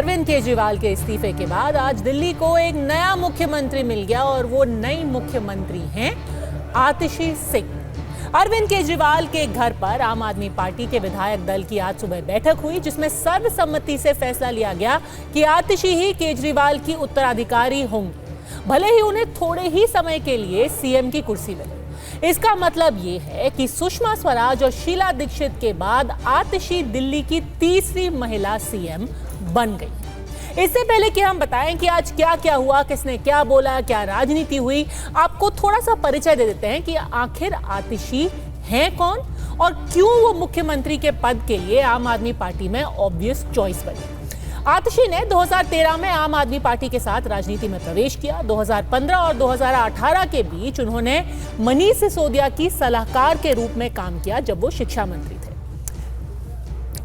अरविंद केजरीवाल के इस्तीफे के बाद आज दिल्ली को एक नया मुख्यमंत्री मिल गया और वो नई मुख्यमंत्री हैं आतिशी सिंह। अरविंद केजरीवाल के घर पर आम आदमी पार्टी के विधायक दल की आज सुबह बैठक हुई, जिसमें सर्वसम्मति से फैसला लिया गया कि आतिशी ही केजरीवाल की उत्तराधिकारी होंगी, भले ही उन्हें थोड़े ही समय के लिए सीएम की कुर्सी मिले। इसका मतलब ये है कि सुषमा स्वराज और शीला दीक्षित के बाद आतिशी दिल्ली की तीसरी महिला सीएम बन गई। इससे पहले कि हम बताएं कि आज क्या क्या हुआ, किसने क्या बोला, क्या राजनीति हुई, आपको थोड़ा सा परिचय दे देते हैं कि आखिर आतिशी हैं कौन और क्यों वो मुख्यमंत्री के पद के लिए आम आदमी पार्टी में ऑब्वियस चॉइस बनी। आतिशी ने 2013 में आम आदमी पार्टी के साथ राजनीति में प्रवेश किया। 2015 और 2018 के बीच उन्होंने मनीष सिसोदिया की सलाहकार के रूप में काम किया जब वो शिक्षा मंत्री थे।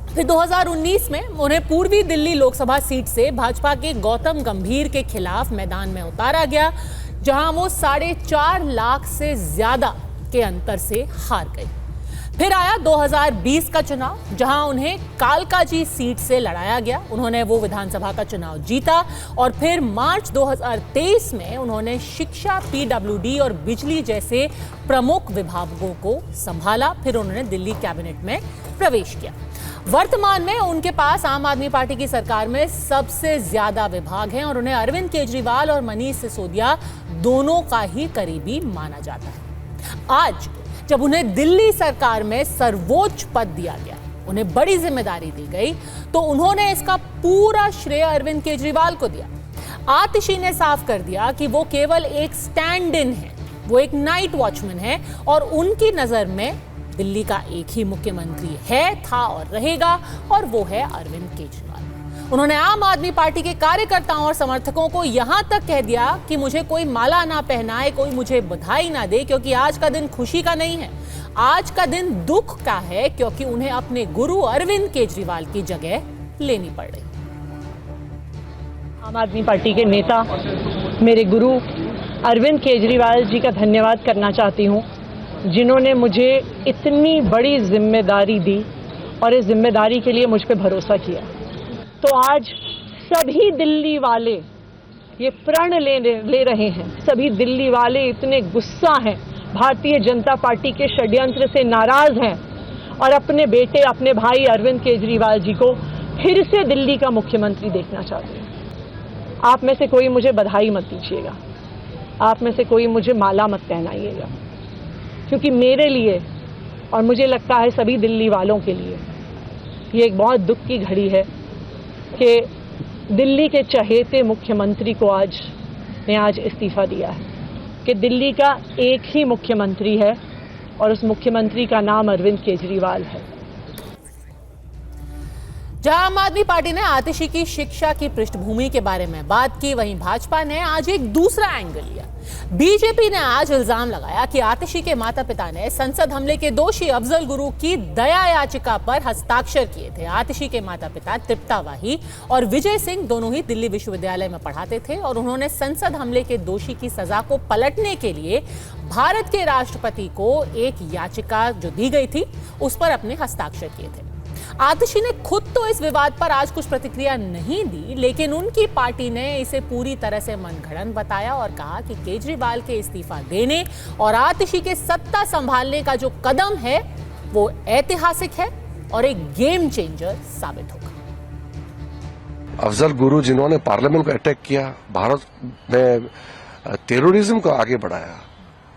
फिर 2019 में उन्हें पूर्वी दिल्ली लोकसभा सीट से भाजपा के गौतम गंभीर के खिलाफ मैदान में उतारा गया, जहां वो 4.5 लाख से ज्यादा के अंतर से हार गई। फिर आया 2020 का चुनाव, जहां उन्हें कालकाजी सीट से लड़ाया गया। उन्होंने वो विधानसभा का चुनाव जीता और फिर मार्च 2023 में उन्होंने शिक्षा, पीडब्ल्यूडी और बिजली जैसे प्रमुख विभागों को संभाला। फिर उन्होंने दिल्ली कैबिनेट में प्रवेश किया। वर्तमान में उनके पास आम आदमी पार्टी की सरकार में सबसे ज्यादा विभाग हैं और उन्हें अरविंद केजरीवाल और मनीष सिसोदिया दोनों का ही करीबी माना जाता है। आज जब उन्हें दिल्ली सरकार में सर्वोच्च पद दिया गया, उन्हें बड़ी जिम्मेदारी दी गई, तो उन्होंने इसका पूरा श्रेय अरविंद केजरीवाल को दिया। आतिशी ने साफ कर दिया कि वो केवल एक स्टैंड इन है, वो एक नाइट वॉचमैन है और उनकी नजर में दिल्ली का एक ही मुख्यमंत्री है, था और रहेगा, और वो है अरविंद केजरीवाल। उन्होंने आम आदमी पार्टी के कार्यकर्ताओं और समर्थकों को यहां तक कह दिया कि मुझे कोई माला ना पहनाए, कोई मुझे बधाई ना दे, क्योंकि आज का दिन खुशी का नहीं है, आज का दिन दुख का है, क्योंकि उन्हें अपने गुरु अरविंद केजरीवाल की जगह लेनी पड़ रही। आम आदमी पार्टी के नेता मेरे गुरु अरविंद केजरीवाल जी का धन्यवाद करना चाहती हूं, जिन्होंने मुझे इतनी बड़ी जिम्मेदारी दी और इस जिम्मेदारी के लिए मुझ पे भरोसा किया। तो आज सभी दिल्ली वाले ये प्रण ले रहे हैं, सभी दिल्ली वाले इतने गुस्सा हैं, भारतीय जनता पार्टी के षड्यंत्र से नाराज हैं और अपने बेटे, अपने भाई अरविंद केजरीवाल जी को फिर से दिल्ली का मुख्यमंत्री देखना चाहते हैं। आप में से कोई मुझे बधाई मत दीजिएगा, आप में से कोई मुझे माला मत पहनाइएगा, क्योंकि मेरे लिए और मुझे लगता है सभी दिल्ली वालों के लिए ये एक बहुत दुख की घड़ी है कि दिल्ली के चहेते मुख्यमंत्री को आज इस्तीफा दिया है, कि दिल्ली का एक ही मुख्यमंत्री है और उस मुख्यमंत्री का नाम अरविंद केजरीवाल है। जहां आम आदमी पार्टी ने आतिशी की शिक्षा की पृष्ठभूमि के बारे में बात की, वहीं भाजपा ने आज एक दूसरा एंगल लिया। बीजेपी ने आज इल्जाम लगाया कि आतिशी के माता पिता ने संसद हमले के दोषी अफजल गुरु की दया याचिका पर हस्ताक्षर किए थे। आतिशी के माता पिता तृप्ता वाही और विजय सिंह दोनों ही दिल्ली विश्वविद्यालय में पढ़ाते थे और उन्होंने संसद हमले के दोषी की सजा को पलटने के लिए भारत के राष्ट्रपति को एक याचिका जो दी गई थी उस पर अपने हस्ताक्षर किए थे। आतिशी ने खुद तो इस विवाद पर आज कुछ प्रतिक्रिया नहीं दी, लेकिन उनकी पार्टी ने इसे पूरी तरह से मनगढ़ंत बताया और कहा कि केजरीवाल के इस्तीफा देने और आतिशी के सत्ता संभालने का जो कदम है वो ऐतिहासिक है और एक गेम चेंजर साबित होगा। अफजल गुरु जिन्होंने पार्लियामेंट को अटैक किया, भारत में टेररिज्म को आगे बढ़ाया,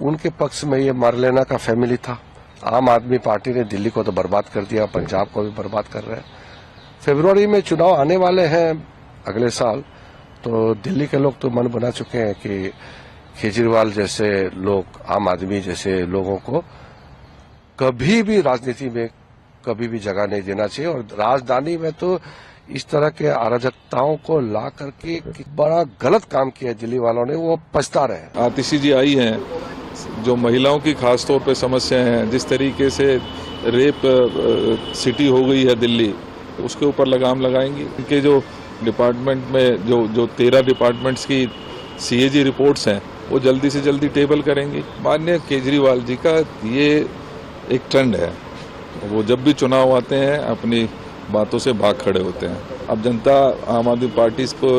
उनके पक्ष में ये मारलेना का फैमिली था। आम आदमी पार्टी ने दिल्ली को तो बर्बाद कर दिया, पंजाब को भी बर्बाद कर रहे हैं। फरवरी में चुनाव आने वाले हैं अगले साल, तो दिल्ली के लोग तो मन बना चुके हैं कि केजरीवाल जैसे लोग, आम आदमी जैसे लोगों को कभी भी राजनीति में कभी भी जगह नहीं देना चाहिए। और राजधानी में तो इस तरह के अराजकताओं को ला करके बड़ा गलत काम किया दिल्ली वालों ने, वो पछता रहे। आतिशी जी आई हैं, जो महिलाओं की खास तौर पे समस्या हैं, जिस तरीके से रेप सिटी हो गई है दिल्ली, उसके ऊपर लगाम लगाएंगी। इनके जो डिपार्टमेंट में जो 13 डिपार्टमेंट्स की सीएजी रिपोर्ट्स हैं वो जल्दी से जल्दी टेबल करेंगी। माननीय केजरीवाल जी का ये एक ट्रेंड है, वो जब भी चुनाव आते हैं अपनी बातों से भाग खड़े होते हैं। अब जनता आम आदमी पार्टी को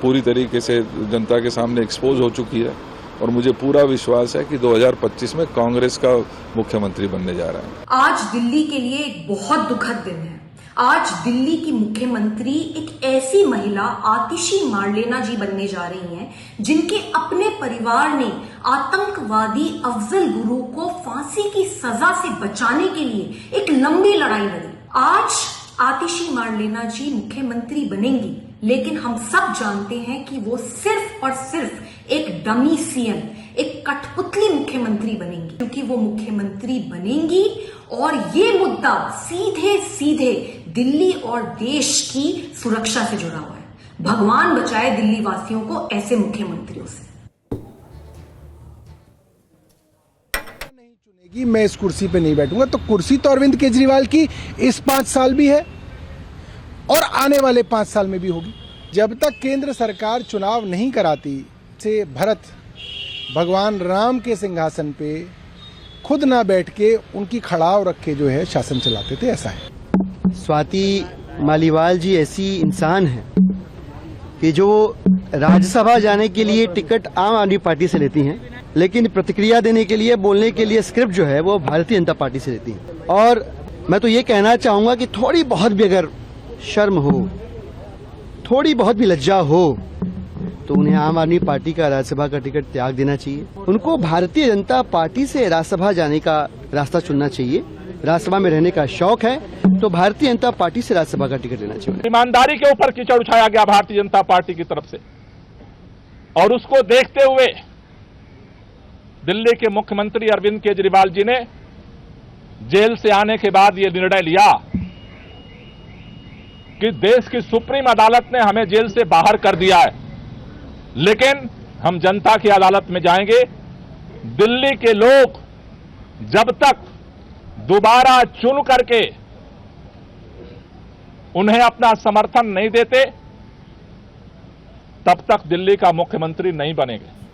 पूरी तरीके से जनता के सामने एक्सपोज हो चुकी है और मुझे पूरा विश्वास है कि 2025 में कांग्रेस का मुख्यमंत्री बनने जा रहा है। आज दिल्ली के लिए एक बहुत दुखद दिन है। आज दिल्ली की मुख्यमंत्री एक ऐसी महिला आतिशी मार्लेना जी बनने जा रही हैं, जिनके अपने परिवार ने आतंकवादी अफजल गुरु को फांसी की सजा से बचाने के लिए एक लंबी लड़ाई लड़ी। आज आतिशी मार्लेना जी मुख्यमंत्री बनेंगी, लेकिन हम सब जानते हैं कि वो सिर्फ और सिर्फ एक डमी सीएम, एक कठपुतली मुख्यमंत्री बनेंगी, क्योंकि वो मुख्यमंत्री बनेंगी और ये मुद्दा सीधे सीधे दिल्ली और देश की सुरक्षा से जुड़ा हुआ है। भगवान बचाए दिल्ली वासियों को ऐसे मुख्यमंत्रियों से। नहीं चुनेगी, मैं इस कुर्सी पे नहीं बैठूंगा, तो कुर्सी तो अरविंद केजरीवाल की इस 5 साल भी है और आने वाले 5 साल में भी होगी। जब तक केंद्र सरकार चुनाव नहीं कराती, से भरत भगवान राम के सिंहासन पे खुद ना बैठ के उनकी खड़ाव रख के जो है शासन चलाते थे, ऐसा है। स्वाति मालीवाल जी ऐसी इंसान है कि जो राज्यसभा जाने के लिए टिकट आम आदमी पार्टी से लेती हैं, लेकिन प्रतिक्रिया देने के लिए, बोलने के लिए स्क्रिप्ट जो है वो भारतीय जनता पार्टी से लेती हैं। और मैं तो ये कहना चाहूंगा कि थोड़ी बहुत भी अगर शर्म हो, थोड़ी बहुत भी लज्जा हो, तो उन्हें आम आदमी पार्टी का राज्यसभा का टिकट त्याग देना चाहिए। उनको भारतीय जनता पार्टी से राज्यसभा जाने का रास्ता चुनना चाहिए। राज्यसभा में रहने का शौक है तो भारतीय जनता पार्टी से राज्यसभा का टिकट लेना चाहिए। ईमानदारी के ऊपर कीचड़ उछाया गया भारतीय जनता पार्टी की तरफ से, और उसको देखते हुए दिल्ली के मुख्यमंत्री अरविंद केजरीवाल जी ने जेल से आने के बाद यह निर्णय लिया कि देश की सुप्रीम अदालत ने हमें जेल से बाहर कर दिया है, लेकिन हम जनता की अदालत में जाएंगे। दिल्ली के लोग जब तक दोबारा चुन करके उन्हें अपना समर्थन नहीं देते, तब तक दिल्ली का मुख्यमंत्री नहीं बनेंगे।